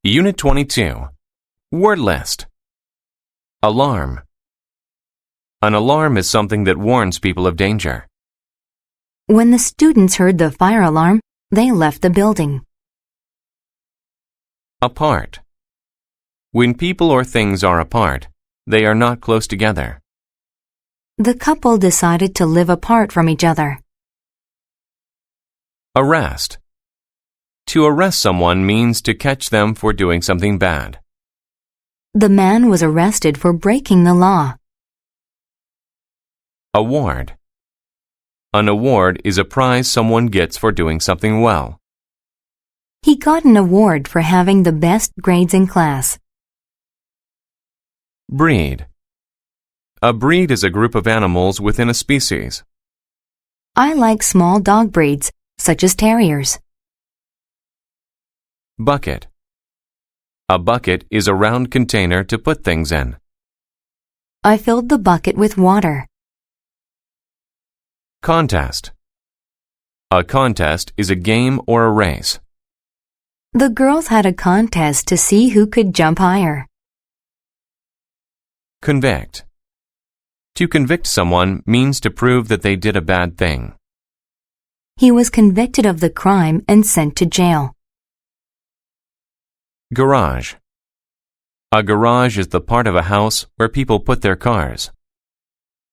Unit 22. Word list. Alarm. An alarm is something that warns people of danger. When the students heard the fire alarm, they left the building. Apart. When people or things are apart, they are not close together. The couple decided to live apart from each other. Arrest. To arrest someone means to catch them for doing something bad. The man was arrested for breaking the law. Award. An award is a prize someone gets for doing something well. He got an award for having the best grades in class. Breed. A breed is a group of animals within a species. I like small dog breeds, such as terriers. Bucket. A bucket is a round container to put things in. I filled the bucket with water. Contest. A contest is a game or a race. The girls had a contest to see who could jump higher. Convict. To convict someone means to prove that they did a bad thing. He was convicted of the crime and sent to jail. Garage. A garage is the part of a house where people put their cars.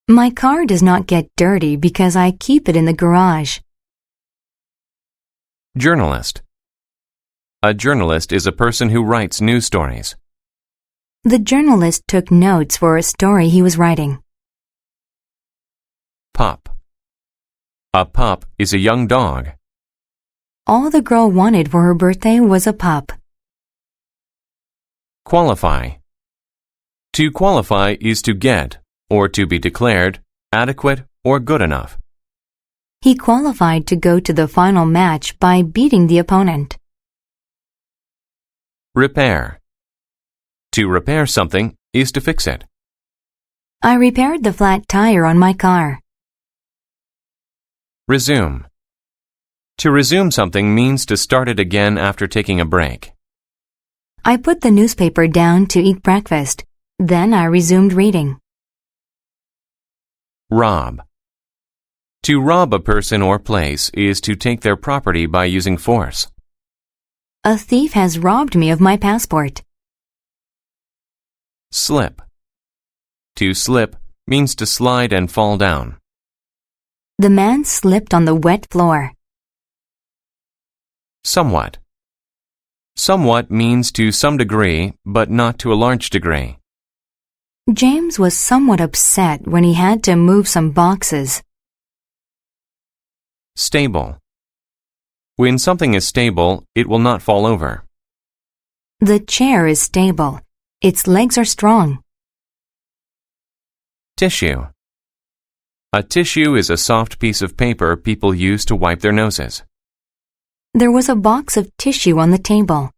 My car does not get dirty because I keep it in the garage. Journalist. A journalist is a person who writes news stories. The journalist took notes for a story he was writing. Pup. A pup is a young dog. All the girl wanted for her birthday was a pup. Qualify. To qualify is to get, or to be declared, adequate or good enough. He qualified to go to the final match by beating the opponent. Repair. To repair something is to fix it. I repaired the flat tire on my car. Resume. To resume something means to start it again after taking a break. I put the newspaper down to eat breakfast. Then I resumed reading. Rob. To rob a person or place is to take their property by using force. A thief has robbed me of my passport. Slip. To slip means to slide and fall down. The man slipped on the wet floor. Somewhat. Somewhat means to some degree, but not to a large degree. James was somewhat upset when he had to move some boxes. Stable. When something is stable, it will not fall over. The chair is stable. Its legs are strong. Tissue. A tissue is a soft piece of paper people use to wipe their noses. There was a box of tissue on the table.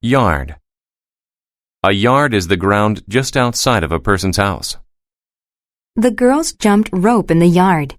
Yard. A yard is the ground just outside of a person's house. The girls jumped rope in the yard.